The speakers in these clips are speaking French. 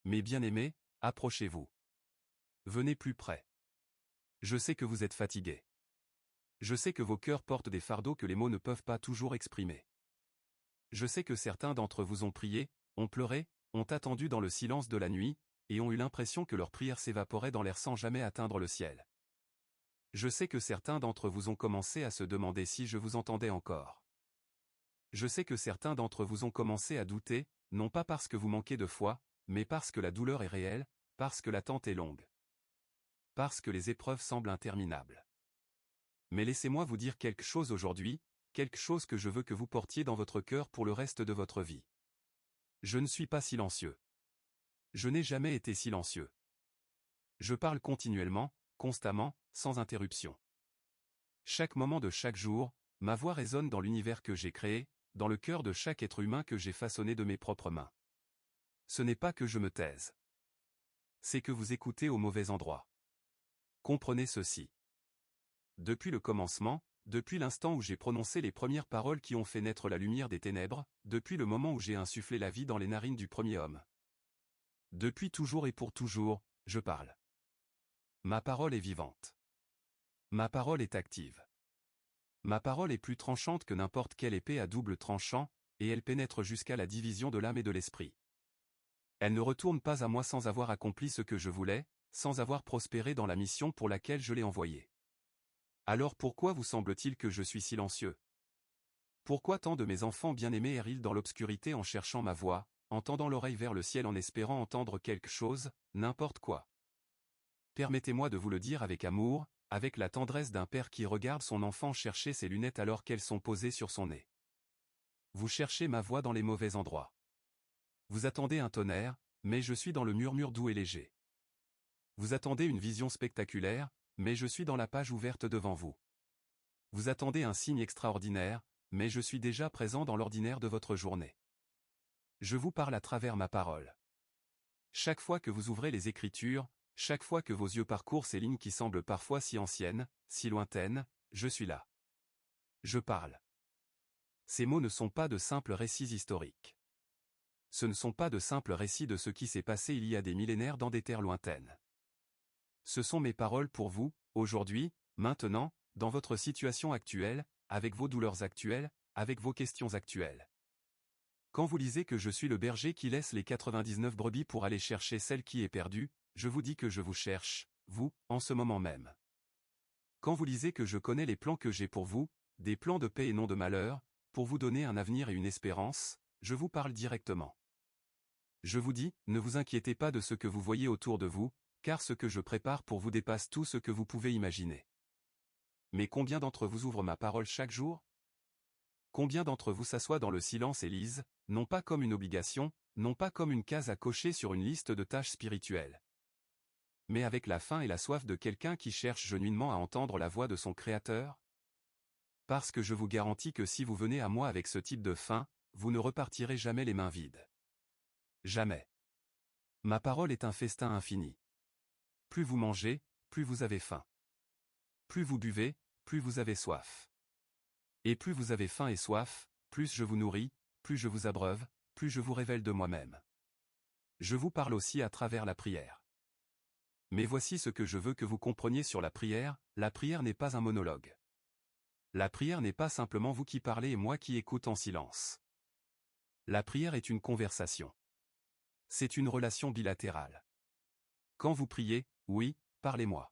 Mes bien-aimés, approchez-vous. Venez plus près. Je sais que vous êtes fatigués. Je sais que vos cœurs portent des fardeaux que les mots ne peuvent pas toujours exprimer. Je sais que certains d'entre vous ont prié, ont pleuré, ont attendu dans le silence de la nuit, et ont eu l'impression que leurs prières s'évaporaient dans l'air sans jamais atteindre le ciel. Je sais que certains d'entre vous ont commencé à se demander si je vous entendais encore. Je sais que certains d'entre vous ont commencé à douter, non pas parce que vous manquez de foi, mais parce que la douleur est réelle, parce que l'attente est longue. Parce que les épreuves semblent interminables. Mais laissez-moi vous dire quelque chose aujourd'hui, quelque chose que je veux que vous portiez dans votre cœur pour le reste de votre vie. Je ne suis pas silencieux. Je n'ai jamais été silencieux. Je parle continuellement, constamment, sans interruption. Chaque moment de chaque jour, ma voix résonne dans l'univers que j'ai créé, dans le cœur de chaque être humain que j'ai façonné de mes propres mains. Ce n'est pas que je me taise. C'est que vous écoutez au mauvais endroit. Comprenez ceci. Depuis le commencement, depuis l'instant où j'ai prononcé les premières paroles qui ont fait naître la lumière des ténèbres, depuis le moment où j'ai insufflé la vie dans les narines du premier homme. Depuis toujours et pour toujours, je parle. Ma parole est vivante. Ma parole est active. Ma parole est plus tranchante que n'importe quelle épée à double tranchant, et elle pénètre jusqu'à la division de l'âme et de l'esprit. Elle ne retourne pas à moi sans avoir accompli ce que je voulais, sans avoir prospéré dans la mission pour laquelle je l'ai envoyée. Alors pourquoi vous semble-t-il que je suis silencieux? Pourquoi tant de mes enfants bien-aimés errent-ils dans l'obscurité en cherchant ma voix, en tendant l'oreille vers le ciel en espérant entendre quelque chose, n'importe quoi? Permettez-moi de vous le dire avec amour, avec la tendresse d'un père qui regarde son enfant chercher ses lunettes alors qu'elles sont posées sur son nez. Vous cherchez ma voix dans les mauvais endroits. Vous attendez un tonnerre, mais je suis dans le murmure doux et léger. Vous attendez une vision spectaculaire, mais je suis dans la page ouverte devant vous. Vous attendez un signe extraordinaire, mais je suis déjà présent dans l'ordinaire de votre journée. Je vous parle à travers ma parole. Chaque fois que vous ouvrez les Écritures, chaque fois que vos yeux parcourent ces lignes qui semblent parfois si anciennes, si lointaines, je suis là. Je parle. Ces mots ne sont pas de simples récits historiques. Ce ne sont pas de simples récits de ce qui s'est passé il y a des millénaires dans des terres lointaines. Ce sont mes paroles pour vous, aujourd'hui, maintenant, dans votre situation actuelle, avec vos douleurs actuelles, avec vos questions actuelles. Quand vous lisez que je suis le berger qui laisse les 99 brebis pour aller chercher celle qui est perdue, je vous dis que je vous cherche, vous, en ce moment même. Quand vous lisez que je connais les plans que j'ai pour vous, des plans de paix et non de malheur, pour vous donner un avenir et une espérance, je vous parle directement. Je vous dis, ne vous inquiétez pas de ce que vous voyez autour de vous, car ce que je prépare pour vous dépasse tout ce que vous pouvez imaginer. Mais combien d'entre vous ouvrent ma parole chaque jour? Combien d'entre vous s'assoient dans le silence et lisent, non pas comme une obligation, non pas comme une case à cocher sur une liste de tâches spirituelles, mais avec la faim et la soif de quelqu'un qui cherche genuinement à entendre la voix de son Créateur? Parce que je vous garantis que si vous venez à moi avec ce type de faim, vous ne repartirez jamais les mains vides. Jamais. Ma parole est un festin infini. Plus vous mangez, plus vous avez faim. Plus vous buvez, plus vous avez soif. Et plus vous avez faim et soif, plus je vous nourris, plus je vous abreuve, plus je vous révèle de moi-même. Je vous parle aussi à travers la prière. Mais voici ce que je veux que vous compreniez sur la prière n'est pas un monologue. La prière n'est pas simplement vous qui parlez et moi qui écoute en silence. La prière est une conversation. C'est une relation bilatérale. Quand vous priez, oui, parlez-moi.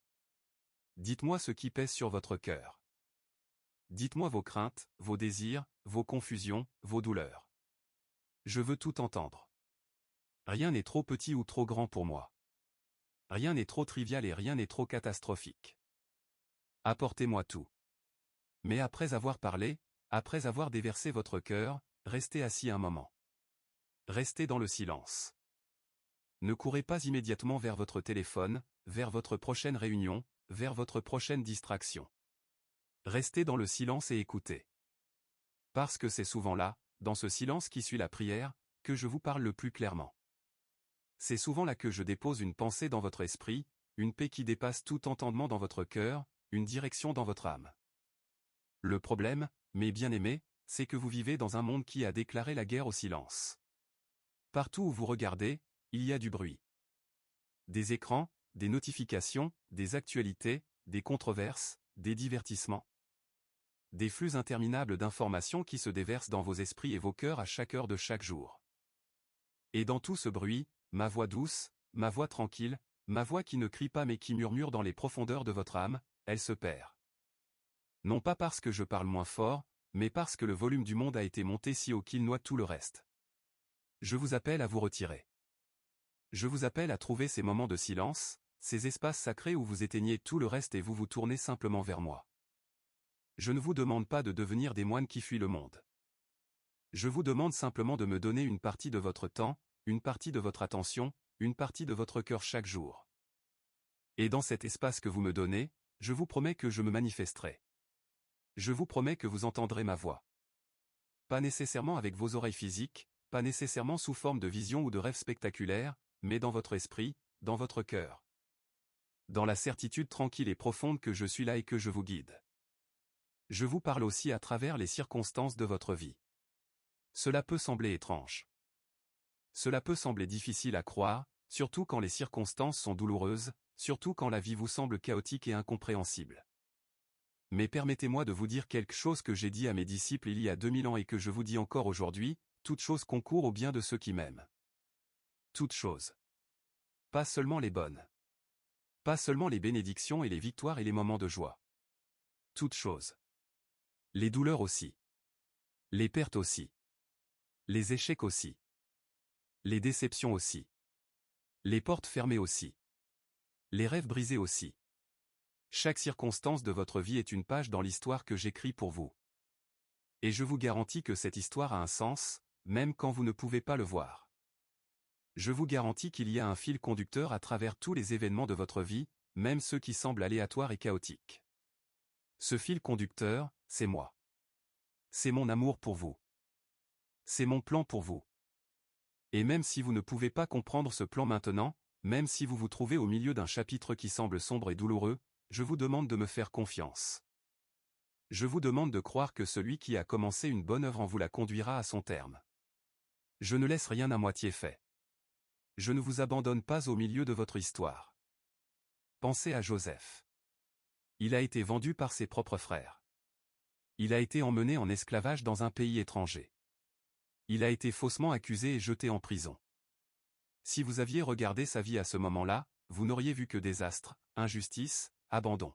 Dites-moi ce qui pèse sur votre cœur. Dites-moi vos craintes, vos désirs, vos confusions, vos douleurs. Je veux tout entendre. Rien n'est trop petit ou trop grand pour moi. Rien n'est trop trivial et rien n'est trop catastrophique. Apportez-moi tout. Mais après avoir parlé, après avoir déversé votre cœur, restez assis un moment. Restez dans le silence. Ne courez pas immédiatement vers votre téléphone, vers votre prochaine réunion, vers votre prochaine distraction. Restez dans le silence et écoutez. Parce que c'est souvent là, dans ce silence qui suit la prière, que je vous parle le plus clairement. C'est souvent là que je dépose une pensée dans votre esprit, une paix qui dépasse tout entendement dans votre cœur, une direction dans votre âme. Le problème, mes bien-aimés, c'est que vous vivez dans un monde qui a déclaré la guerre au silence. Partout où vous regardez, il y a du bruit. Des écrans, des notifications, des actualités, des controverses, des divertissements. Des flux interminables d'informations qui se déversent dans vos esprits et vos cœurs à chaque heure de chaque jour. Et dans tout ce bruit, ma voix douce, ma voix tranquille, ma voix qui ne crie pas mais qui murmure dans les profondeurs de votre âme, elle se perd. Non pas parce que je parle moins fort, mais parce que le volume du monde a été monté si haut qu'il noie tout le reste. Je vous appelle à vous retirer. Je vous appelle à trouver ces moments de silence, ces espaces sacrés où vous éteignez tout le reste et vous vous tournez simplement vers moi. Je ne vous demande pas de devenir des moines qui fuient le monde. Je vous demande simplement de me donner une partie de votre temps, une partie de votre attention, une partie de votre cœur chaque jour. Et dans cet espace que vous me donnez, je vous promets que je me manifesterai. Je vous promets que vous entendrez ma voix. Pas nécessairement avec vos oreilles physiques, pas nécessairement sous forme de visions ou de rêves spectaculaires, mais dans votre esprit, dans votre cœur. Dans la certitude tranquille et profonde que je suis là et que je vous guide. Je vous parle aussi à travers les circonstances de votre vie. Cela peut sembler étrange. Cela peut sembler difficile à croire, surtout quand les circonstances sont douloureuses, surtout quand la vie vous semble chaotique et incompréhensible. Mais permettez-moi de vous dire quelque chose que j'ai dit à mes disciples il y a 2000 ans et que je vous dis encore aujourd'hui, toute chose concourt au bien de ceux qui m'aiment. Toute chose. Pas seulement les bonnes. Pas seulement les bénédictions et les victoires et les moments de joie. Toute chose. Les douleurs aussi. Les pertes aussi. Les échecs aussi. Les déceptions aussi. Les portes fermées aussi. Les rêves brisés aussi. Chaque circonstance de votre vie est une page dans l'histoire que j'écris pour vous. Et je vous garantis que cette histoire a un sens, même quand vous ne pouvez pas le voir. Je vous garantis qu'il y a un fil conducteur à travers tous les événements de votre vie, même ceux qui semblent aléatoires et chaotiques. Ce fil conducteur, c'est moi. C'est mon amour pour vous. C'est mon plan pour vous. Et même si vous ne pouvez pas comprendre ce plan maintenant, même si vous vous trouvez au milieu d'un chapitre qui semble sombre et douloureux, je vous demande de me faire confiance. Je vous demande de croire que celui qui a commencé une bonne œuvre en vous la conduira à son terme. Je ne laisse rien à moitié fait. Je ne vous abandonne pas au milieu de votre histoire. Pensez à Joseph. Il a été vendu par ses propres frères. Il a été emmené en esclavage dans un pays étranger. Il a été faussement accusé et jeté en prison. Si vous aviez regardé sa vie à ce moment-là, vous n'auriez vu que désastre, injustice, abandon.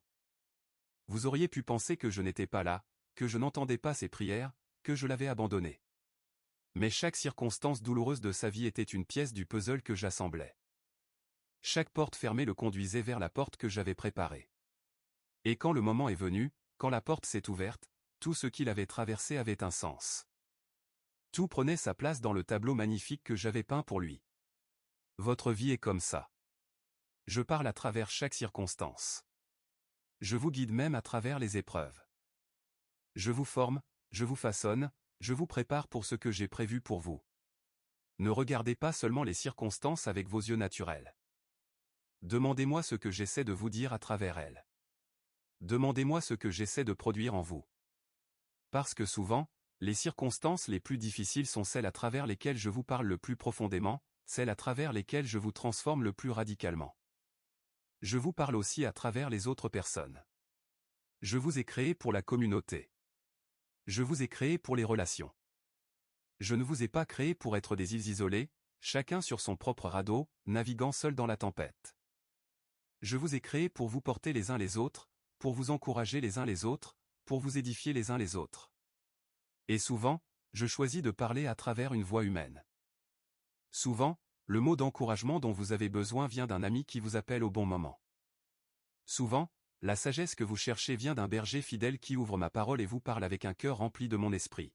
Vous auriez pu penser que je n'étais pas là, que je n'entendais pas ses prières, que je l'avais abandonné. Mais chaque circonstance douloureuse de sa vie était une pièce du puzzle que j'assemblais. Chaque porte fermée le conduisait vers la porte que j'avais préparée. Et quand le moment est venu, quand la porte s'est ouverte, tout ce qu'il avait traversé avait un sens. Tout prenait sa place dans le tableau magnifique que j'avais peint pour lui. Votre vie est comme ça. Je parle à travers chaque circonstance. Je vous guide même à travers les épreuves. Je vous forme, je vous façonne, je vous prépare pour ce que j'ai prévu pour vous. Ne regardez pas seulement les circonstances avec vos yeux naturels. Demandez-moi ce que j'essaie de vous dire à travers elles. Demandez-moi ce que j'essaie de produire en vous. Parce que souvent, les circonstances les plus difficiles sont celles à travers lesquelles je vous parle le plus profondément, celles à travers lesquelles je vous transforme le plus radicalement. Je vous parle aussi à travers les autres personnes. Je vous ai créé pour la communauté. Je vous ai créé pour les relations. Je ne vous ai pas créé pour être des îles isolées, chacun sur son propre radeau, naviguant seul dans la tempête. Je vous ai créé pour vous porter les uns les autres, pour vous encourager les uns les autres, pour vous édifier les uns les autres. Et souvent, je choisis de parler à travers une voix humaine. Souvent, le mot d'encouragement dont vous avez besoin vient d'un ami qui vous appelle au bon moment. Souvent, la sagesse que vous cherchez vient d'un berger fidèle qui ouvre ma parole et vous parle avec un cœur rempli de mon esprit.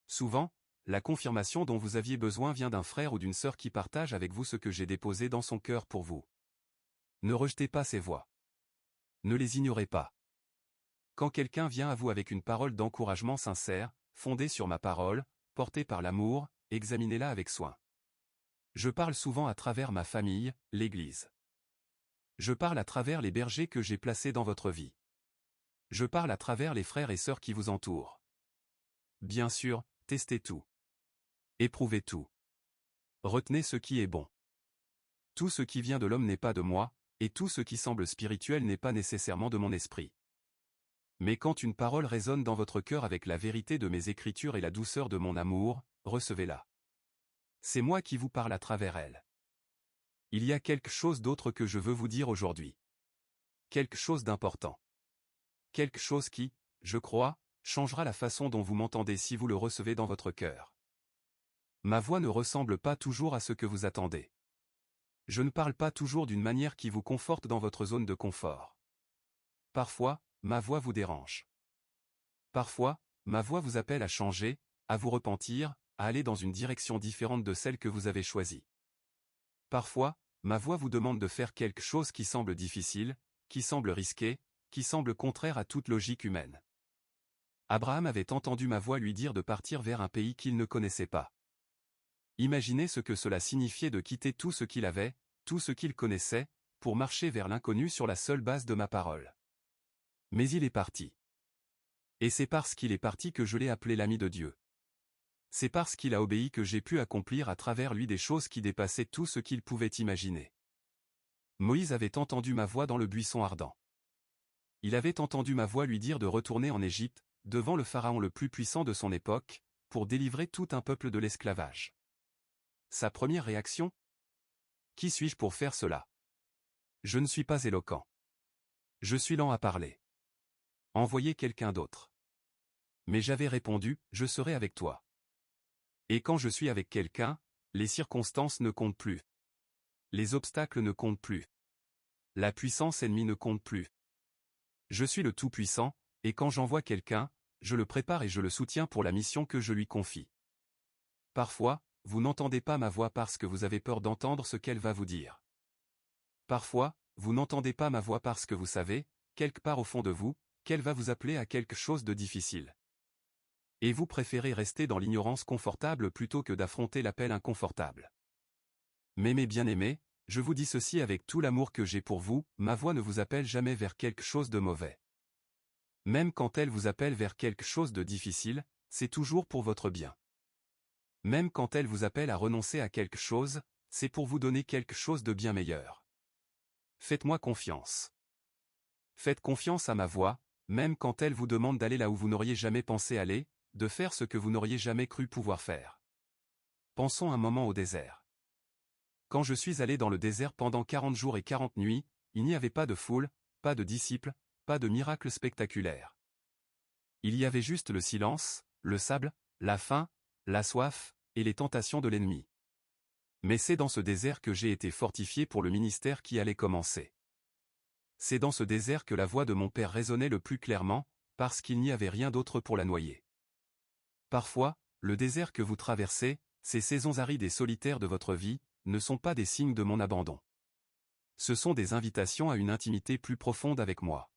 Souvent, la confirmation dont vous aviez besoin vient d'un frère ou d'une sœur qui partage avec vous ce que j'ai déposé dans son cœur pour vous. Ne rejetez pas ces voix. Ne les ignorez pas. Quand quelqu'un vient à vous avec une parole d'encouragement sincère, fondée sur ma parole, portée par l'amour, examinez-la avec soin. Je parle souvent à travers ma famille, l'Église. Je parle à travers les bergers que j'ai placés dans votre vie. Je parle à travers les frères et sœurs qui vous entourent. Bien sûr, testez tout. Éprouvez tout. Retenez ce qui est bon. Tout ce qui vient de l'homme n'est pas de moi, et tout ce qui semble spirituel n'est pas nécessairement de mon esprit. Mais quand une parole résonne dans votre cœur avec la vérité de mes Écritures et la douceur de mon amour, recevez-la. C'est moi qui vous parle à travers elle. Il y a quelque chose d'autre que je veux vous dire aujourd'hui. Quelque chose d'important. Quelque chose qui, je crois, changera la façon dont vous m'entendez si vous le recevez dans votre cœur. Ma voix ne ressemble pas toujours à ce que vous attendez. Je ne parle pas toujours d'une manière qui vous conforte dans votre zone de confort. Parfois, ma voix vous dérange. Parfois, ma voix vous appelle à changer, à vous repentir, à aller dans une direction différente de celle que vous avez choisie. Parfois, ma voix vous demande de faire quelque chose qui semble difficile, qui semble risqué, qui semble contraire à toute logique humaine. Abraham avait entendu ma voix lui dire de partir vers un pays qu'il ne connaissait pas. Imaginez ce que cela signifiait de quitter tout ce qu'il avait, tout ce qu'il connaissait, pour marcher vers l'inconnu sur la seule base de ma parole. Mais il est parti. Et c'est parce qu'il est parti que je l'ai appelé l'ami de Dieu. C'est parce qu'il a obéi que j'ai pu accomplir à travers lui des choses qui dépassaient tout ce qu'il pouvait imaginer. Moïse avait entendu ma voix dans le buisson ardent. Il avait entendu ma voix lui dire de retourner en Égypte, devant le pharaon le plus puissant de son époque, pour délivrer tout un peuple de l'esclavage. Sa première réaction ? Qui suis-je pour faire cela ? Je ne suis pas éloquent. Je suis lent à parler. Envoyez quelqu'un d'autre. Mais j'avais répondu, je serai avec toi. Et quand je suis avec quelqu'un, les circonstances ne comptent plus. Les obstacles ne comptent plus. La puissance ennemie ne compte plus. Je suis le Tout-Puissant, et quand j'envoie quelqu'un, je le prépare et je le soutiens pour la mission que je lui confie. Parfois, vous n'entendez pas ma voix parce que vous avez peur d'entendre ce qu'elle va vous dire. Parfois, vous n'entendez pas ma voix parce que vous savez, quelque part au fond de vous, qu'elle va vous appeler à quelque chose de difficile. Et vous préférez rester dans l'ignorance confortable plutôt que d'affronter l'appel inconfortable. Mais mes bien-aimés, je vous dis ceci avec tout l'amour que j'ai pour vous, ma voix ne vous appelle jamais vers quelque chose de mauvais. Même quand elle vous appelle vers quelque chose de difficile, c'est toujours pour votre bien. Même quand elle vous appelle à renoncer à quelque chose, c'est pour vous donner quelque chose de bien meilleur. Faites-moi confiance. Faites confiance à ma voix, même quand elle vous demande d'aller là où vous n'auriez jamais pensé aller, de faire ce que vous n'auriez jamais cru pouvoir faire. Pensons un moment au désert. Quand je suis allé dans le désert pendant 40 jours et 40 nuits, il n'y avait pas de foule, pas de disciples, pas de miracles spectaculaires. Il y avait juste le silence, le sable, la faim, la soif, et les tentations de l'ennemi. Mais c'est dans ce désert que j'ai été fortifié pour le ministère qui allait commencer. C'est dans ce désert que la voix de mon Père résonnait le plus clairement, parce qu'il n'y avait rien d'autre pour la noyer. Parfois, le désert que vous traversez, ces saisons arides et solitaires de votre vie, ne sont pas des signes de mon abandon. Ce sont des invitations à une intimité plus profonde avec moi.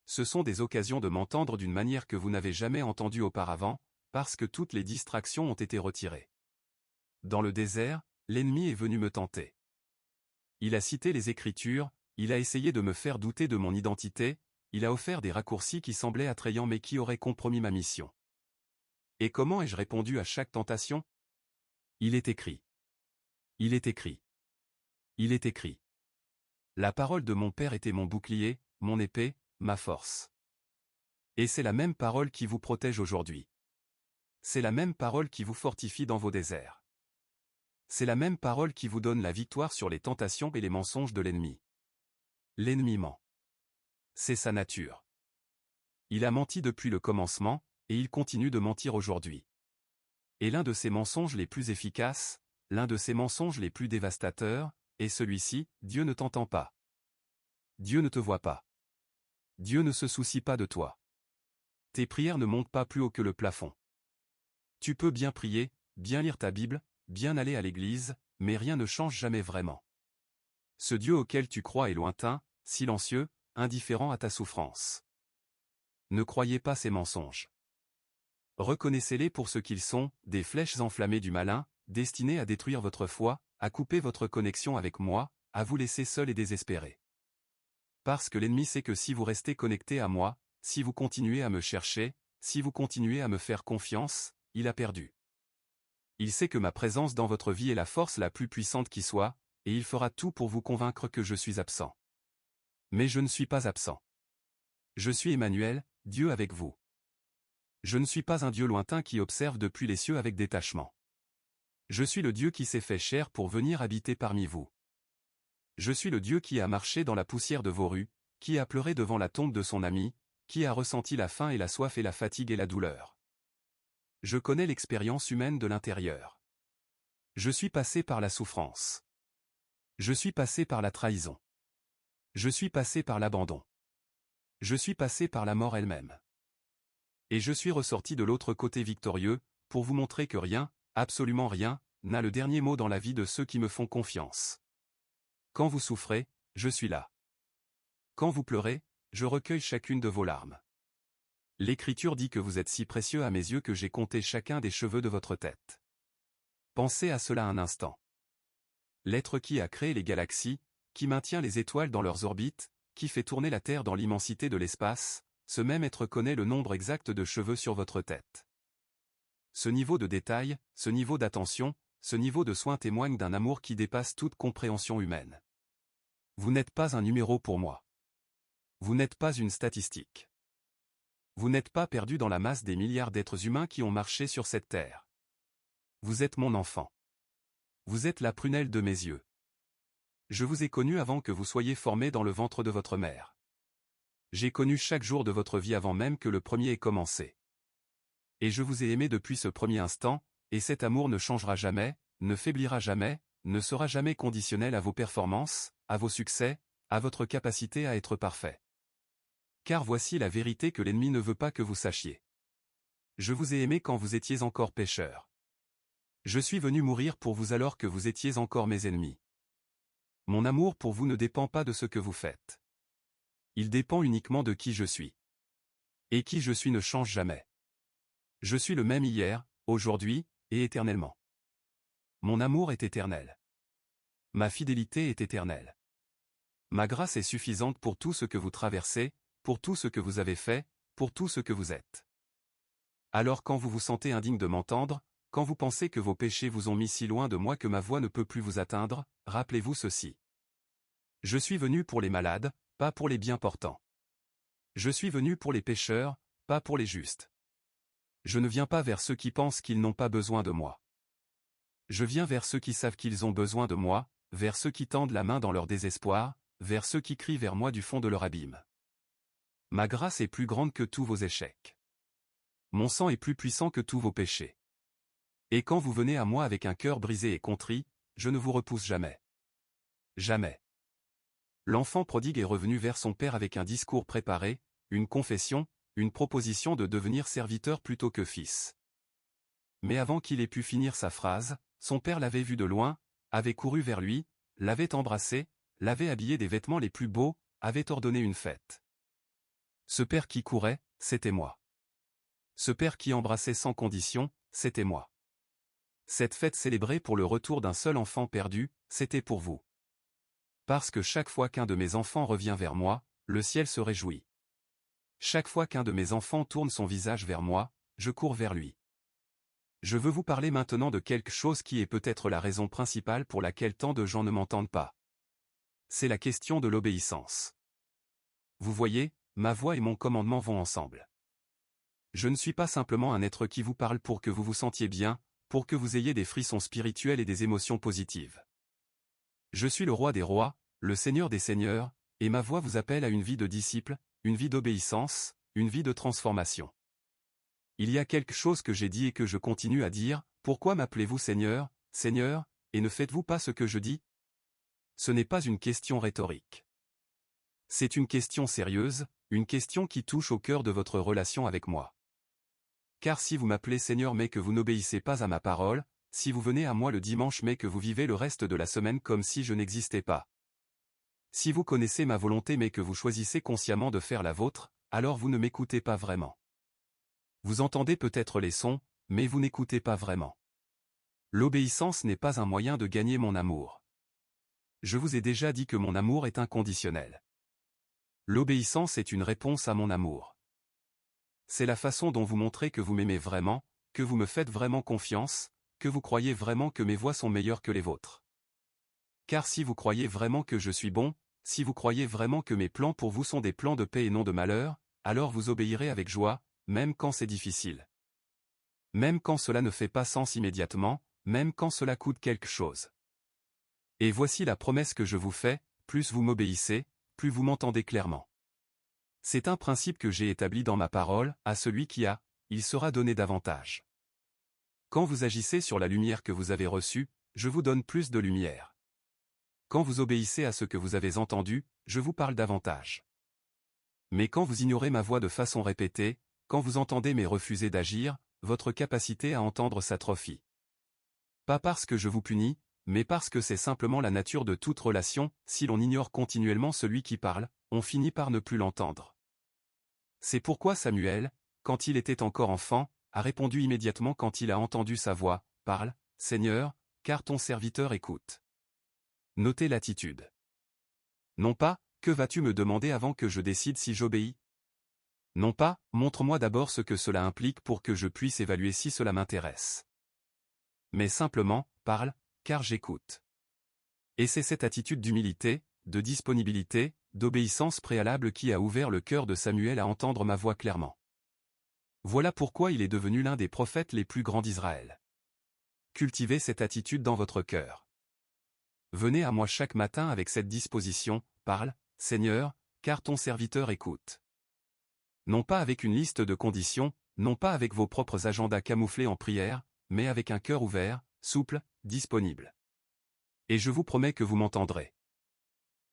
Ce sont des occasions de m'entendre d'une manière que vous n'avez jamais entendue auparavant, parce que toutes les distractions ont été retirées. Dans le désert, l'ennemi est venu me tenter. Il a cité les Écritures, il a essayé de me faire douter de mon identité, il a offert des raccourcis qui semblaient attrayants mais qui auraient compromis ma mission. Et comment ai-je répondu à chaque tentation ? Il est écrit. Il est écrit. Il est écrit. La parole de mon Père était mon bouclier, mon épée, ma force. Et c'est la même parole qui vous protège aujourd'hui. C'est la même parole qui vous fortifie dans vos déserts. C'est la même parole qui vous donne la victoire sur les tentations et les mensonges de l'ennemi. L'ennemi ment. C'est sa nature. Il a menti depuis le commencement, et il continue de mentir aujourd'hui. Et l'un de ses mensonges les plus efficaces, l'un de ses mensonges les plus dévastateurs, est celui-ci, Dieu ne t'entend pas. Dieu ne te voit pas. Dieu ne se soucie pas de toi. Tes prières ne montent pas plus haut que le plafond. Tu peux bien prier, bien lire ta Bible, bien aller à l'église, mais rien ne change jamais vraiment. Ce Dieu auquel tu crois est lointain, silencieux, indifférent à ta souffrance. Ne croyez pas ces mensonges. Reconnaissez-les pour ce qu'ils sont, des flèches enflammées du malin, destinées à détruire votre foi, à couper votre connexion avec moi, à vous laisser seul et désespéré. Parce que l'ennemi sait que si vous restez connecté à moi, si vous continuez à me chercher, si vous continuez à me faire confiance, il a perdu. Il sait que ma présence dans votre vie est la force la plus puissante qui soit, et il fera tout pour vous convaincre que je suis absent. Mais je ne suis pas absent. Je suis Emmanuel, Dieu avec vous. Je ne suis pas un Dieu lointain qui observe depuis les cieux avec détachement. Je suis le Dieu qui s'est fait chair pour venir habiter parmi vous. Je suis le Dieu qui a marché dans la poussière de vos rues, qui a pleuré devant la tombe de son ami, qui a ressenti la faim et la soif et la fatigue et la douleur. Je connais l'expérience humaine de l'intérieur. Je suis passé par la souffrance. Je suis passé par la trahison. Je suis passé par l'abandon. Je suis passé par la mort elle-même. Et je suis ressorti de l'autre côté victorieux, pour vous montrer que rien, absolument rien, n'a le dernier mot dans la vie de ceux qui me font confiance. Quand vous souffrez, je suis là. Quand vous pleurez, je recueille chacune de vos larmes. L'Écriture dit que vous êtes si précieux à mes yeux que j'ai compté chacun des cheveux de votre tête. Pensez à cela un instant. L'être qui a créé les galaxies, qui maintient les étoiles dans leurs orbites, qui fait tourner la Terre dans l'immensité de l'espace, ce même être connaît le nombre exact de cheveux sur votre tête. Ce niveau de détail, ce niveau d'attention, ce niveau de soin témoigne d'un amour qui dépasse toute compréhension humaine. Vous n'êtes pas un numéro pour moi. Vous n'êtes pas une statistique. Vous n'êtes pas perdu dans la masse des milliards d'êtres humains qui ont marché sur cette terre. Vous êtes mon enfant. Vous êtes la prunelle de mes yeux. Je vous ai connu avant que vous soyez formé dans le ventre de votre mère. J'ai connu chaque jour de votre vie avant même que le premier ait commencé. Et je vous ai aimé depuis ce premier instant, et cet amour ne changera jamais, ne faiblira jamais, ne sera jamais conditionnel à vos performances, à vos succès, à votre capacité à être parfait. Car voici la vérité que l'ennemi ne veut pas que vous sachiez. Je vous ai aimé quand vous étiez encore pécheurs. Je suis venu mourir pour vous alors que vous étiez encore mes ennemis. Mon amour pour vous ne dépend pas de ce que vous faites. Il dépend uniquement de qui je suis. Et qui je suis ne change jamais. Je suis le même hier, aujourd'hui, et éternellement. Mon amour est éternel. Ma fidélité est éternelle. Ma grâce est suffisante pour tout ce que vous traversez, pour tout ce que vous avez fait, pour tout ce que vous êtes. Alors quand vous vous sentez indigne de m'entendre, quand vous pensez que vos péchés vous ont mis si loin de moi que ma voix ne peut plus vous atteindre, rappelez-vous ceci. Je suis venu pour les malades, pas pour les bien portants. Je suis venu pour les pécheurs, pas pour les justes. Je ne viens pas vers ceux qui pensent qu'ils n'ont pas besoin de moi. Je viens vers ceux qui savent qu'ils ont besoin de moi, vers ceux qui tendent la main dans leur désespoir, vers ceux qui crient vers moi du fond de leur abîme. Ma grâce est plus grande que tous vos échecs. Mon sang est plus puissant que tous vos péchés. Et quand vous venez à moi avec un cœur brisé et contrit, je ne vous repousse jamais. Jamais. L'enfant prodigue est revenu vers son père avec un discours préparé, une confession, une proposition de devenir serviteur plutôt que fils. Mais avant qu'il ait pu finir sa phrase, son père l'avait vu de loin, avait couru vers lui, l'avait embrassé, l'avait habillé des vêtements les plus beaux, avait ordonné une fête. Ce père qui courait, c'était moi. Ce père qui embrassait sans condition, c'était moi. Cette fête célébrée pour le retour d'un seul enfant perdu, c'était pour vous. Parce que chaque fois qu'un de mes enfants revient vers moi, le ciel se réjouit. Chaque fois qu'un de mes enfants tourne son visage vers moi, je cours vers lui. Je veux vous parler maintenant de quelque chose qui est peut-être la raison principale pour laquelle tant de gens ne m'entendent pas. C'est la question de l'obéissance. Vous voyez, ma voix et mon commandement vont ensemble. Je ne suis pas simplement un être qui vous parle pour que vous vous sentiez bien, pour que vous ayez des frissons spirituels et des émotions positives. Je suis le roi des rois, le seigneur des seigneurs, et ma voix vous appelle à une vie de disciple, une vie d'obéissance, une vie de transformation. Il y a quelque chose que j'ai dit et que je continue à dire, pourquoi m'appelez-vous Seigneur, Seigneur, et ne faites-vous pas ce que je dis? Ce n'est pas une question rhétorique. C'est une question sérieuse, une question qui touche au cœur de votre relation avec moi. Car si vous m'appelez Seigneur mais que vous n'obéissez pas à ma parole, si vous venez à moi le dimanche mais que vous vivez le reste de la semaine comme si je n'existais pas. Si vous connaissez ma volonté mais que vous choisissez consciemment de faire la vôtre, alors vous ne m'écoutez pas vraiment. Vous entendez peut-être les sons, mais vous n'écoutez pas vraiment. L'obéissance n'est pas un moyen de gagner mon amour. Je vous ai déjà dit que mon amour est inconditionnel. L'obéissance est une réponse à mon amour. C'est la façon dont vous montrez que vous m'aimez vraiment, que vous me faites vraiment confiance, que vous croyez vraiment que mes voies sont meilleures que les vôtres. car si vous croyez vraiment que je suis bon, si vous croyez vraiment que mes plans pour vous sont des plans de paix et non de malheur, alors vous obéirez avec joie, même quand c'est difficile. Même quand cela ne fait pas sens immédiatement, même quand cela coûte quelque chose. Et voici la promesse que je vous fais, plus vous m'obéissez, plus vous m'entendez clairement. C'est un principe que j'ai établi dans ma parole, à celui qui a, il sera donné davantage. Quand vous agissez sur la lumière que vous avez reçue, je vous donne plus de lumière. Quand vous obéissez à ce que vous avez entendu, je vous parle davantage. Mais quand vous ignorez ma voix de façon répétée, quand vous entendez mais refusez d'agir, votre capacité à entendre s'atrophie. Pas parce que je vous punis, mais parce que c'est simplement la nature de toute relation, si l'on ignore continuellement celui qui parle, on finit par ne plus l'entendre. C'est pourquoi Samuel, quand il était encore enfant, a répondu immédiatement quand il a entendu sa voix, « Parle, Seigneur, car ton serviteur écoute. » Notez l'attitude. Non pas, « Que vas-tu me demander avant que je décide si j'obéis ?» Non pas, « Montre-moi d'abord ce que cela implique pour que je puisse évaluer si cela m'intéresse. » Mais simplement, « Parle, car j'écoute. » Et c'est cette attitude d'humilité, de disponibilité, d'obéissance préalable qui a ouvert le cœur de Samuel à entendre ma voix clairement. Voilà pourquoi il est devenu l'un des prophètes les plus grands d'Israël. Cultivez cette attitude dans votre cœur. Venez à moi chaque matin avec cette disposition, « Parle, Seigneur, car ton serviteur écoute. » Non pas avec une liste de conditions, non pas avec vos propres agendas camouflés en prière, mais avec un cœur ouvert, souple, disponible. Et je vous promets que vous m'entendrez.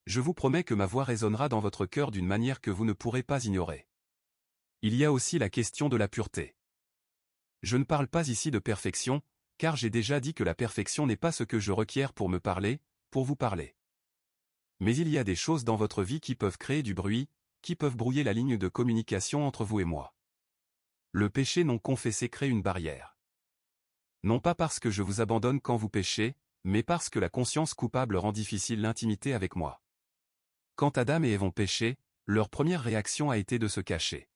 Je vous promets que ma voix résonnera dans votre cœur d'une manière que vous ne pourrez pas ignorer. Il y a aussi la question de la pureté. Je ne parle pas ici de perfection, car j'ai déjà dit que la perfection n'est pas ce que je requiers pour me parler, pour vous parler. Mais il y a des choses dans votre vie qui peuvent créer du bruit, qui peuvent brouiller la ligne de communication entre vous et moi. Le péché non confessé crée une barrière. Non pas parce que je vous abandonne quand vous péchez, mais parce que la conscience coupable rend difficile l'intimité avec moi. Quand Adam et Ève ont péché, leur première réaction a été de se cacher.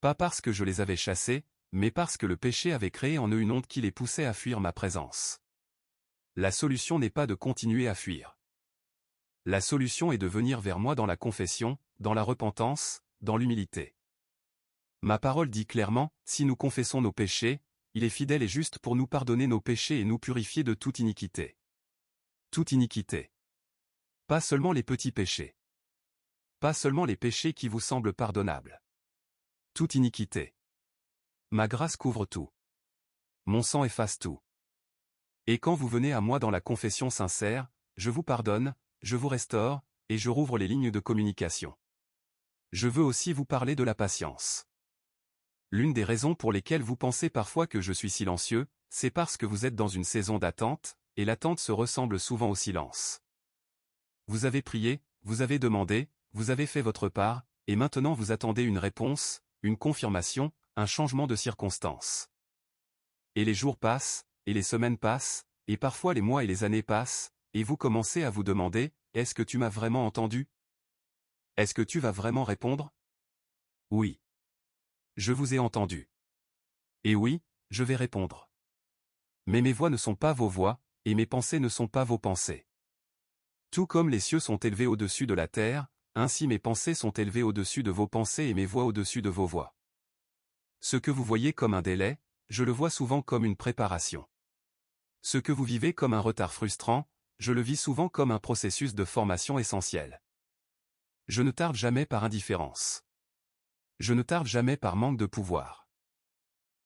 Pas parce que je les avais chassés, mais parce que le péché avait créé en eux une onde qui les poussait à fuir ma présence. La solution n'est pas de continuer à fuir. La solution est de venir vers moi dans la confession, dans la repentance, dans l'humilité. Ma parole dit clairement, si nous confessons nos péchés, il est fidèle et juste pour nous pardonner nos péchés et nous purifier de toute iniquité. Toute iniquité. Pas seulement les petits péchés. Pas seulement les péchés qui vous semblent pardonnables. Toute iniquité. Ma grâce couvre tout. Mon sang efface tout. Et quand vous venez à moi dans la confession sincère, je vous pardonne, je vous restaure, et je rouvre les lignes de communication. Je veux aussi vous parler de la patience. L'une des raisons pour lesquelles vous pensez parfois que je suis silencieux, c'est parce que vous êtes dans une saison d'attente, et l'attente se ressemble souvent au silence. Vous avez prié, vous avez demandé, vous avez fait votre part, et maintenant vous attendez une réponse, une confirmation, un changement de circonstance. Et les jours passent, et les semaines passent, et parfois les mois et les années passent, et vous commencez à vous demander, est-ce que tu m'as vraiment entendu? Est-ce que tu vas vraiment répondre? Oui. Je vous ai entendu. Et oui, je vais répondre. Mais mes voix ne sont pas vos voix, et mes pensées ne sont pas vos pensées. Tout comme les cieux sont élevés au-dessus de la terre, ainsi mes pensées sont élevées au-dessus de vos pensées et mes voix au-dessus de vos voix. Ce que vous voyez comme un délai, je le vois souvent comme une préparation. Ce que vous vivez comme un retard frustrant, je le vis souvent comme un processus de formation essentiel. Je ne tarde jamais par indifférence. Je ne tarde jamais par manque de pouvoir.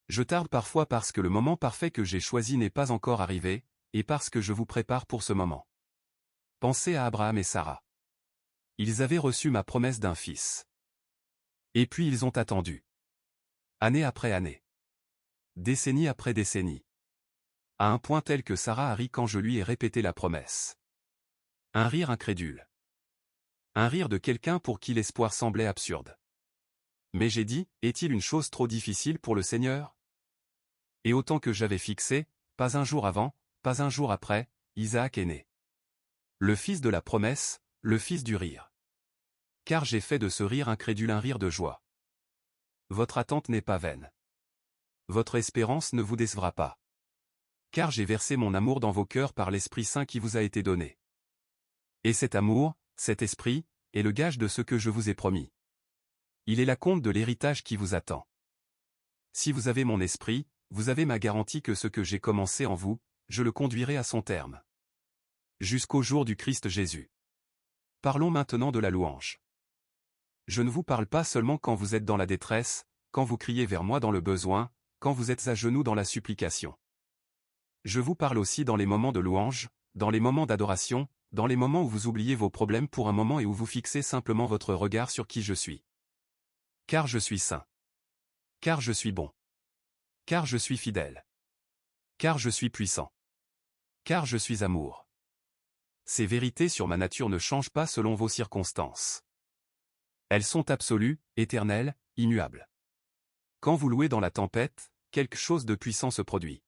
Je tarde parfois parce que le moment parfait que j'ai choisi n'est pas encore arrivé, et parce que je vous prépare pour ce moment. Pensez à Abraham et Sarah. Ils avaient reçu ma promesse d'un fils. Et puis ils ont attendu. Année après année. Décennie après décennie. À un point tel que Sarah a ri quand je lui ai répété la promesse. Un rire incrédule. Un rire de quelqu'un pour qui l'espoir semblait absurde. Mais j'ai dit, est-il une chose trop difficile pour le Seigneur? Et autant que j'avais fixé, pas un jour avant, pas un jour après, Isaac est né. Le fils de la promesse, le fils du rire. Car j'ai fait de ce rire incrédule un rire de joie. Votre attente n'est pas vaine. Votre espérance ne vous décevra pas. Car j'ai versé mon amour dans vos cœurs par l'Esprit Saint qui vous a été donné. Et cet amour, cet esprit, est le gage de ce que je vous ai promis. Il est la compte de l'héritage qui vous attend. Si vous avez mon esprit, vous avez ma garantie que ce que j'ai commencé en vous, je le conduirai à son terme. Jusqu'au jour du Christ Jésus. Parlons maintenant de la louange. Je ne vous parle pas seulement quand vous êtes dans la détresse, quand vous criez vers moi dans le besoin, quand vous êtes à genoux dans la supplication. Je vous parle aussi dans les moments de louange, dans les moments d'adoration, dans les moments où vous oubliez vos problèmes pour un moment et où vous fixez simplement votre regard sur qui je suis. Car je suis saint. Car je suis bon. Car je suis fidèle. Car je suis puissant. Car je suis amour. Ces vérités sur ma nature ne changent pas selon vos circonstances. Elles sont absolues, éternelles, immuables. Quand vous louez dans la tempête, quelque chose de puissant se produit.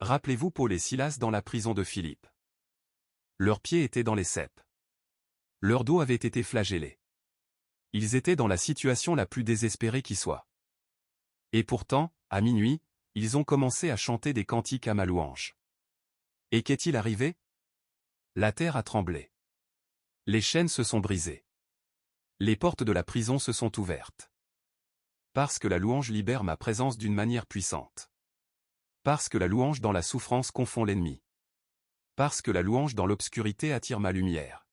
Rappelez-vous Paul et Silas dans la prison de Philippe. Leurs pieds étaient dans les ceps. Leur dos avait été flagellé. Ils étaient dans la situation la plus désespérée qui soit. Et pourtant, à minuit, ils ont commencé à chanter des cantiques à ma louange. Et qu'est-il arrivé? La terre a tremblé. Les chaînes se sont brisées. Les portes de la prison se sont ouvertes. Parce que la louange libère ma présence d'une manière puissante. Parce que la louange dans la souffrance confond l'ennemi. Parce que la louange dans l'obscurité attire ma lumière.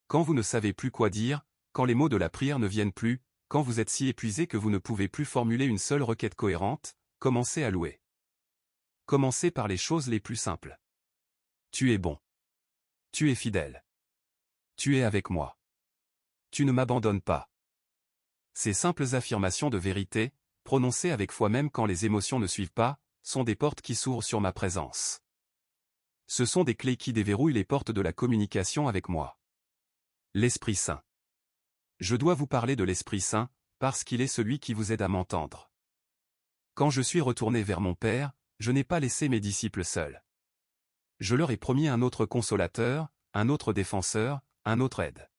Quand vous ne savez plus quoi dire, quand les mots de la prière ne viennent plus, quand vous êtes si épuisé que vous ne pouvez plus formuler une seule requête cohérente, commencez à louer. Commencez par les choses les plus simples. Tu es bon. Tu es fidèle. Tu es avec moi. Tu ne m'abandonnes pas. Ces simples affirmations de vérité, prononcées avec foi même quand les émotions ne suivent pas, sont des portes qui s'ouvrent sur ma présence. Ce sont des clés qui déverrouillent les portes de la communication avec moi. L'Esprit Saint. Je dois vous parler de l'Esprit Saint, parce qu'il est celui qui vous aide à m'entendre. Quand je suis retourné vers mon Père, je n'ai pas laissé mes disciples seuls. Je leur ai promis un autre consolateur, un autre défenseur, un autre aide.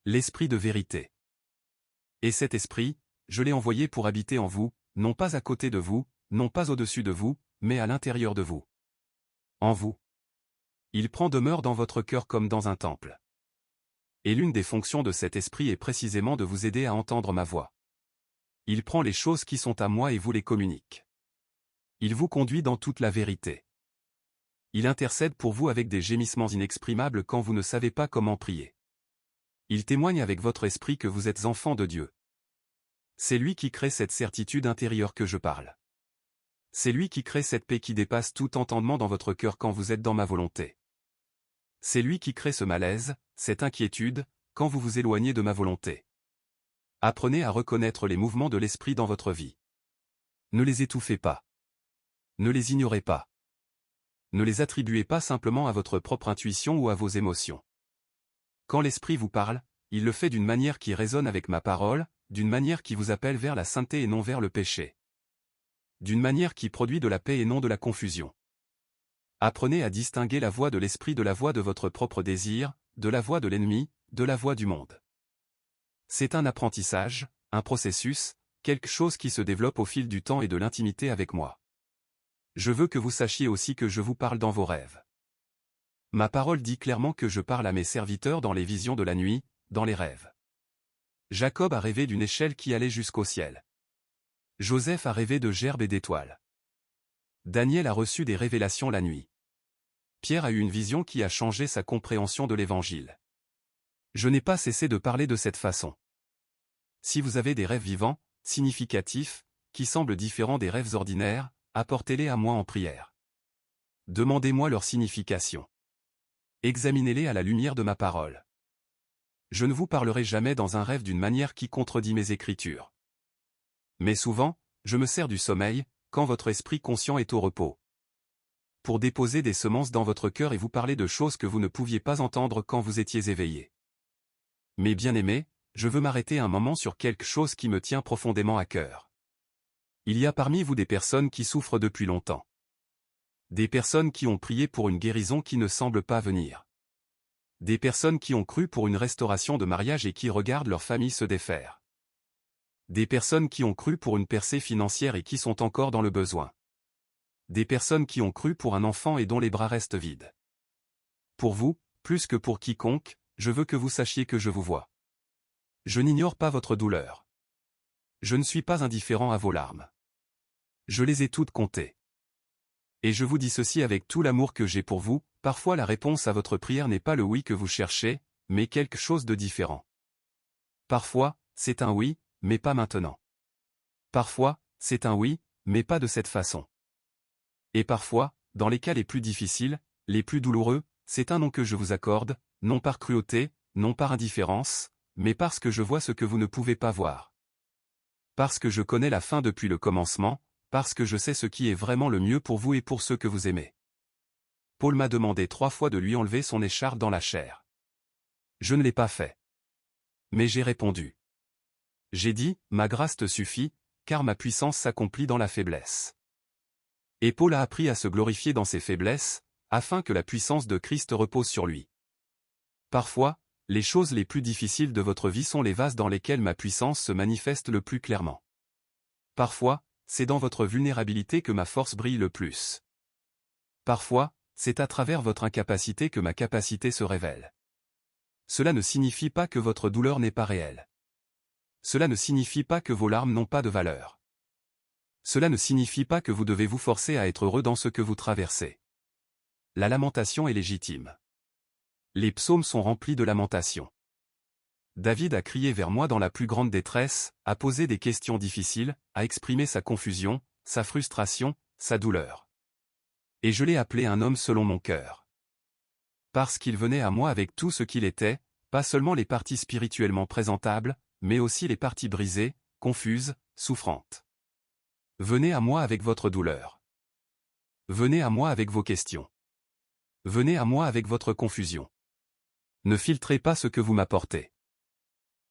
L'Esprit de vérité. Et cet Esprit, je l'ai envoyé pour habiter en vous, non pas à côté de vous, non pas au-dessus de vous, mais à l'intérieur de vous. En vous. Il prend demeure dans votre cœur comme dans un temple. Et l'une des fonctions de cet esprit est précisément de vous aider à entendre ma voix. Il prend les choses qui sont à moi et vous les communique. Il vous conduit dans toute la vérité. Il intercède pour vous avec des gémissements inexprimables quand vous ne savez pas comment prier. Il témoigne avec votre esprit que vous êtes enfants de Dieu. C'est lui qui crée cette certitude intérieure que je parle. C'est lui qui crée cette paix qui dépasse tout entendement dans votre cœur quand vous êtes dans ma volonté. C'est lui qui crée ce malaise, cette inquiétude, quand vous vous éloignez de ma volonté. Apprenez à reconnaître les mouvements de l'esprit dans votre vie. Ne les étouffez pas. Ne les ignorez pas. Ne les attribuez pas simplement à votre propre intuition ou à vos émotions. Quand l'esprit vous parle, il le fait d'une manière qui résonne avec ma parole, d'une manière qui vous appelle vers la sainteté et non vers le péché. D'une manière qui produit de la paix et non de la confusion. Apprenez à distinguer la voix de l'esprit de la voix de votre propre désir, de la voix de l'ennemi, de la voix du monde. C'est un apprentissage, un processus, quelque chose qui se développe au fil du temps et de l'intimité avec moi. Je veux que vous sachiez aussi que je vous parle dans vos rêves. Ma parole dit clairement que je parle à mes serviteurs dans les visions de la nuit, dans les rêves. Jacob a rêvé d'une échelle qui allait jusqu'au ciel. Joseph a rêvé de gerbes et d'étoiles. Daniel a reçu des révélations la nuit. Pierre a eu une vision qui a changé sa compréhension de l'Évangile. Je n'ai pas cessé de parler de cette façon. Si vous avez des rêves vivants, significatifs, qui semblent différents des rêves ordinaires, apportez-les à moi en prière. Demandez-moi leur signification. Examinez-les à la lumière de ma parole. Je ne vous parlerai jamais dans un rêve d'une manière qui contredit mes écritures. Mais souvent, je me sers du sommeil, quand votre esprit conscient est au repos. Pour déposer des semences dans votre cœur et vous parler de choses que vous ne pouviez pas entendre quand vous étiez éveillé. Mes bien-aimés, je veux m'arrêter un moment sur quelque chose qui me tient profondément à cœur. Il y a parmi vous des personnes qui souffrent depuis longtemps. Des personnes qui ont prié pour une guérison qui ne semble pas venir. Des personnes qui ont cru pour une restauration de mariage et qui regardent leur famille se défaire. Des personnes qui ont cru pour une percée financière et qui sont encore dans le besoin. Des personnes qui ont cru pour un enfant et dont les bras restent vides. Pour vous, plus que pour quiconque, je veux que vous sachiez que je vous vois. Je n'ignore pas votre douleur. Je ne suis pas indifférent à vos larmes. Je les ai toutes comptées. Et je vous dis ceci avec tout l'amour que j'ai pour vous, parfois la réponse à votre prière n'est pas le oui que vous cherchez, mais quelque chose de différent. Parfois, c'est un oui, mais pas maintenant. Parfois, c'est un oui, mais pas de cette façon. Et parfois, dans les cas les plus difficiles, les plus douloureux, c'est un non que je vous accorde, non par cruauté, non par indifférence, mais parce que je vois ce que vous ne pouvez pas voir. Parce que je connais la fin depuis le commencement, parce que je sais ce qui est vraiment le mieux pour vous et pour ceux que vous aimez. Paul m'a demandé 3 fois de lui enlever son écharpe dans la chair. Je ne l'ai pas fait. Mais j'ai répondu. J'ai dit, ma grâce te suffit, car ma puissance s'accomplit dans la faiblesse. Et Paul a appris à se glorifier dans ses faiblesses, afin que la puissance de Christ repose sur lui. Parfois, les choses les plus difficiles de votre vie sont les vases dans lesquels ma puissance se manifeste le plus clairement. Parfois, c'est dans votre vulnérabilité que ma force brille le plus. Parfois, c'est à travers votre incapacité que ma capacité se révèle. Cela ne signifie pas que votre douleur n'est pas réelle. Cela ne signifie pas que vos larmes n'ont pas de valeur. Cela ne signifie pas que vous devez vous forcer à être heureux dans ce que vous traversez. La lamentation est légitime. Les psaumes sont remplis de lamentations. David a crié vers moi dans la plus grande détresse, a posé des questions difficiles, a exprimé sa confusion, sa frustration, sa douleur. Et je l'ai appelé un homme selon mon cœur. Parce qu'il venait à moi avec tout ce qu'il était, pas seulement les parties spirituellement présentables, mais aussi les parties brisées, confuses, souffrantes. Venez à moi avec votre douleur. Venez à moi avec vos questions. Venez à moi avec votre confusion. Ne filtrez pas ce que vous m'apportez.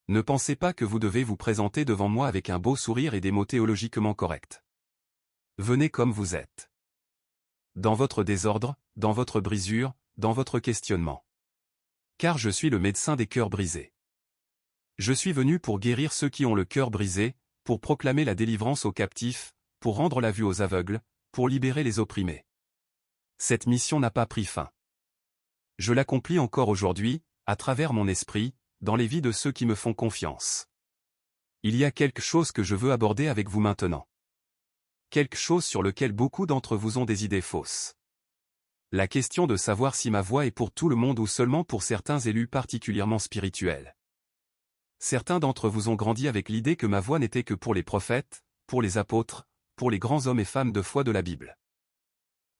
Ne pensez pas que vous devez vous présenter devant moi avec un beau sourire et des mots théologiquement corrects. Venez comme vous êtes. Dans votre désordre, dans votre brisure, dans votre questionnement. Car je suis le médecin des cœurs brisés. Je suis venu pour guérir ceux qui ont le cœur brisé, pour proclamer la délivrance aux captifs, pour rendre la vue aux aveugles, pour libérer les opprimés. Cette mission n'a pas pris fin. Je l'accomplis encore aujourd'hui, à travers mon esprit, dans les vies de ceux qui me font confiance. Il y a quelque chose que je veux aborder avec vous maintenant. Quelque chose sur lequel beaucoup d'entre vous ont des idées fausses. La question de savoir si ma voix est pour tout le monde ou seulement pour certains élus particulièrement spirituels. Certains d'entre vous ont grandi avec l'idée que ma voix n'était que pour les prophètes, pour les apôtres, pour les grands hommes et femmes de foi de la Bible.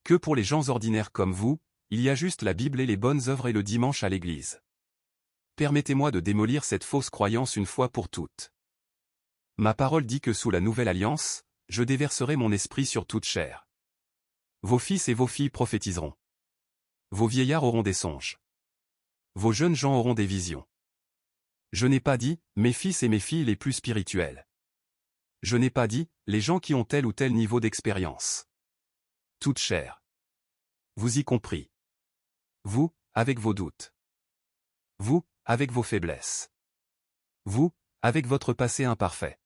Que pour les gens ordinaires comme vous, il y a juste la Bible et les bonnes œuvres et le dimanche à l'église. Permettez-moi de démolir cette fausse croyance une fois pour toutes. Ma parole dit que sous la nouvelle alliance, je déverserai mon esprit sur toute chair. Vos fils et vos filles prophétiseront. Vos vieillards auront des songes. Vos jeunes gens auront des visions. Je n'ai pas dit, mes fils et mes filles les plus spirituels. Je n'ai pas dit, les gens qui ont tel ou tel niveau d'expérience. Toute chair. Vous y compris. Vous, avec vos doutes. Vous, avec vos faiblesses. Vous, avec votre passé imparfait.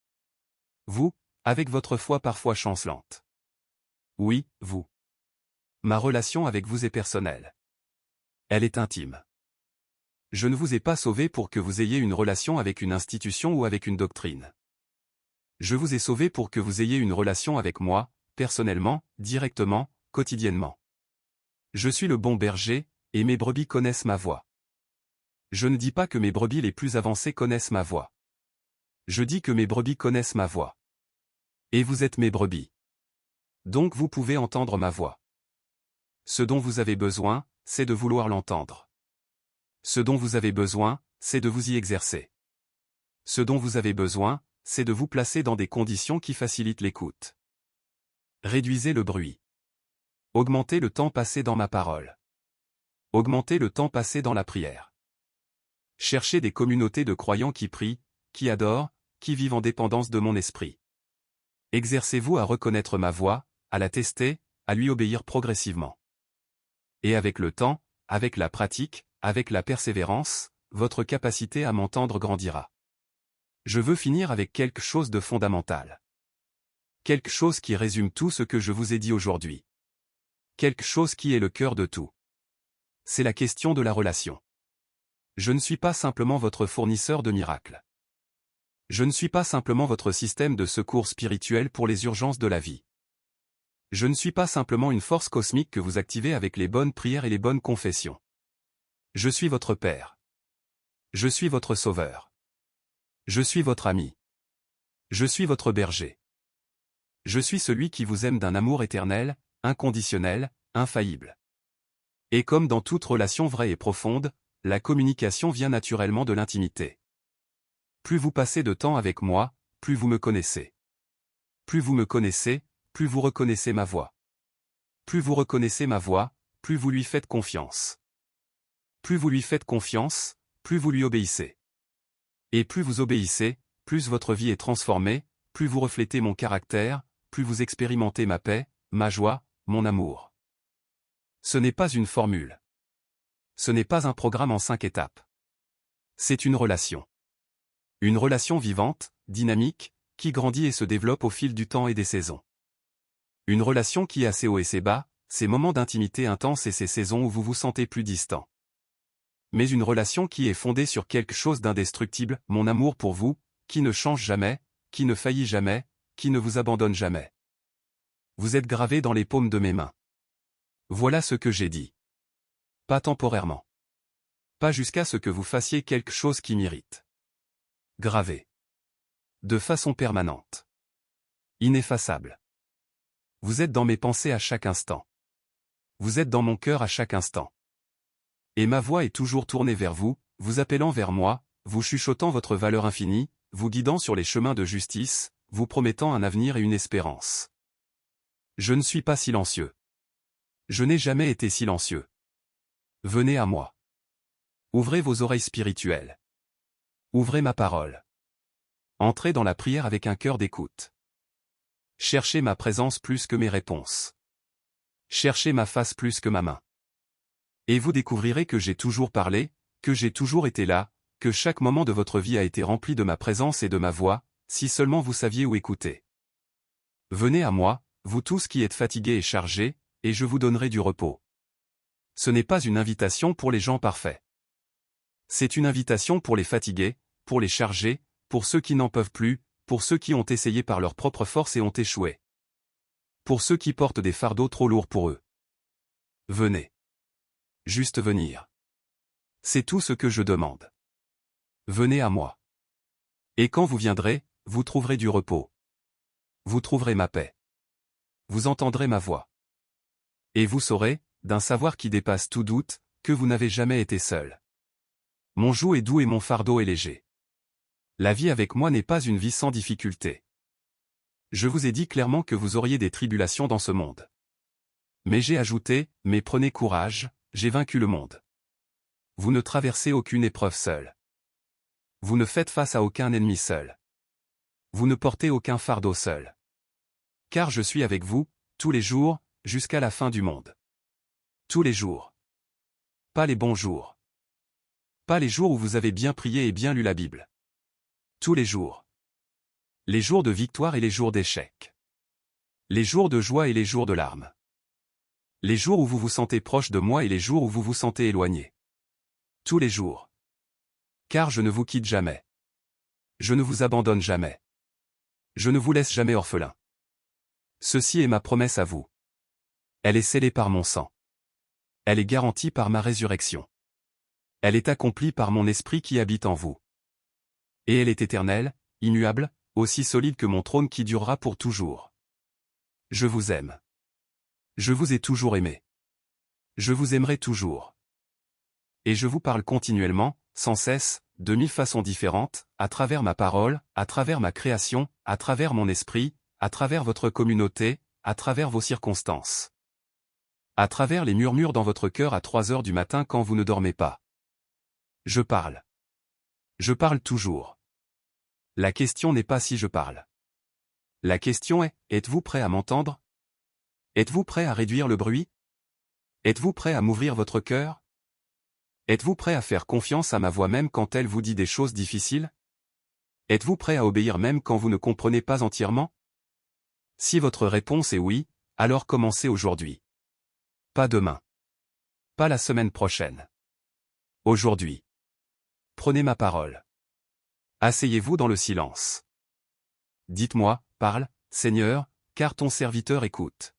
Vous, avec votre foi parfois chancelante. Oui, vous. Ma relation avec vous est personnelle. Elle est intime. Je ne vous ai pas sauvé pour que vous ayez une relation avec une institution ou avec une doctrine. Je vous ai sauvé pour que vous ayez une relation avec moi, personnellement, directement, quotidiennement. Je suis le bon berger, et mes brebis connaissent ma voix. Je ne dis pas que mes brebis les plus avancées connaissent ma voix. Je dis que mes brebis connaissent ma voix. Et vous êtes mes brebis. Donc vous pouvez entendre ma voix. Ce dont vous avez besoin, c'est de vouloir l'entendre. Ce dont vous avez besoin, c'est de vous y exercer. Ce dont vous avez besoin, c'est de vous placer dans des conditions qui facilitent l'écoute. Réduisez le bruit. Augmentez le temps passé dans ma parole. Augmentez le temps passé dans la prière. Cherchez des communautés de croyants qui prient, qui adorent, qui vivent en dépendance de mon esprit. Exercez-vous à reconnaître ma voix, à la tester, à lui obéir progressivement. Et avec le temps, avec la pratique, avec la persévérance, votre capacité à m'entendre grandira. Je veux finir avec quelque chose de fondamental. Quelque chose qui résume tout ce que je vous ai dit aujourd'hui. Quelque chose qui est le cœur de tout. c'est la question de la relation. Je ne suis pas simplement votre fournisseur de miracles. Je ne suis pas simplement votre système de secours spirituel pour les urgences de la vie. Je ne suis pas simplement une force cosmique que vous activez avec les bonnes prières et les bonnes confessions. Je suis votre Père. Je suis votre Sauveur. Je suis votre ami. Je suis votre berger. Je suis celui qui vous aime d'un amour éternel, inconditionnel, infaillible. Et comme dans toute relation vraie et profonde, la communication vient naturellement de l'intimité. Plus vous passez de temps avec moi, plus vous me connaissez. Plus vous me connaissez, plus vous reconnaissez ma voix. Plus vous reconnaissez ma voix, plus vous lui faites confiance. Plus vous lui faites confiance, plus vous lui obéissez. Et plus vous obéissez, plus votre vie est transformée, plus vous reflétez mon caractère, plus vous expérimentez ma paix, ma joie, mon amour. Ce n'est pas une formule. Ce n'est pas un programme en 5 étapes. C'est une relation. Une relation vivante, dynamique, qui grandit et se développe au fil du temps et des saisons. Une relation qui a ses hauts et ses bas, ses moments d'intimité intense et ses saisons où vous vous sentez plus distant. Mais une relation qui est fondée sur quelque chose d'indestructible, mon amour pour vous, qui ne change jamais, qui ne faillit jamais, qui ne vous abandonne jamais. Vous êtes gravé dans les paumes de mes mains. Voilà ce que j'ai dit. Pas temporairement. Pas jusqu'à ce que vous fassiez quelque chose qui m'irrite. Gravé. De façon permanente. Ineffaçable. Vous êtes dans mes pensées à chaque instant. Vous êtes dans mon cœur à chaque instant. Et ma voix est toujours tournée vers vous, vous appelant vers moi, vous chuchotant votre valeur infinie, vous guidant sur les chemins de justice, vous promettant un avenir et une espérance. Je ne suis pas silencieux. Je n'ai jamais été silencieux. Venez à moi. Ouvrez vos oreilles spirituelles. Ouvrez ma parole. Entrez dans la prière avec un cœur d'écoute. Cherchez ma présence plus que mes réponses. Cherchez ma face plus que ma main. Et vous découvrirez que j'ai toujours parlé, que j'ai toujours été là, que chaque moment de votre vie a été rempli de ma présence et de ma voix, si seulement vous saviez où écouter. Venez à moi, vous tous qui êtes fatigués et chargés, et je vous donnerai du repos. Ce n'est pas une invitation pour les gens parfaits. C'est une invitation pour les fatigués, pour les chargés, pour ceux qui n'en peuvent plus, pour ceux qui ont essayé par leur propre force et ont échoué. Pour ceux qui portent des fardeaux trop lourds pour eux. Venez. Juste venir. C'est tout ce que je demande. Venez à moi. Et quand vous viendrez, vous trouverez du repos. Vous trouverez ma paix. Vous entendrez ma voix. Et vous saurez, d'un savoir qui dépasse tout doute, que vous n'avez jamais été seul. Mon joug est doux et mon fardeau est léger. La vie avec moi n'est pas une vie sans difficulté. Je vous ai dit clairement que vous auriez des tribulations dans ce monde. Mais j'ai ajouté, mais prenez courage, j'ai vaincu le monde. Vous ne traversez aucune épreuve seul. Vous ne faites face à aucun ennemi seul. Vous ne portez aucun fardeau seul. Car je suis avec vous, tous les jours, jusqu'à la fin du monde. Tous les jours. Pas les bons jours. Pas les jours où vous avez bien prié et bien lu la Bible. Tous les jours. Les jours de victoire et les jours d'échec. Les jours de joie et les jours de larmes. Les jours où vous vous sentez proche de moi et les jours où vous vous sentez éloigné. Tous les jours. Car je ne vous quitte jamais. Je ne vous abandonne jamais. Je ne vous laisse jamais orphelin. Ceci est ma promesse à vous. Elle est scellée par mon sang. Elle est garantie par ma résurrection. Elle est accomplie par mon esprit qui habite en vous. Et elle est éternelle, immuable, aussi solide que mon trône qui durera pour toujours. Je vous aime. Je vous ai toujours aimé. Je vous aimerai toujours. Et je vous parle continuellement, sans cesse, de 1000 façons différentes, à travers ma parole, à travers ma création, à travers mon esprit, à travers votre communauté, à travers vos circonstances. À travers les murmures dans votre cœur à 3 heures du matin quand vous ne dormez pas. Je parle. Je parle toujours. La question n'est pas si je parle. La question est, êtes-vous prêt à m'entendre? Êtes-vous prêt à réduire le bruit? Êtes-vous prêt à m'ouvrir votre cœur? Êtes-vous prêt à faire confiance à ma voix même quand elle vous dit des choses difficiles? Êtes-vous prêt à obéir même quand vous ne comprenez pas entièrement? Si votre réponse est oui, alors commencez aujourd'hui. Pas demain. Pas la semaine prochaine. Aujourd'hui. Prenez ma parole. Asseyez-vous dans le silence. Dites-moi, parle, Seigneur, car ton serviteur écoute.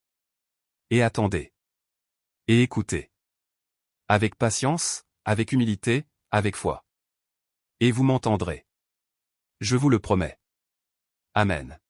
Et attendez. Et écoutez. Avec patience, avec humilité, avec foi. Et vous m'entendrez. Je vous le promets. Amen.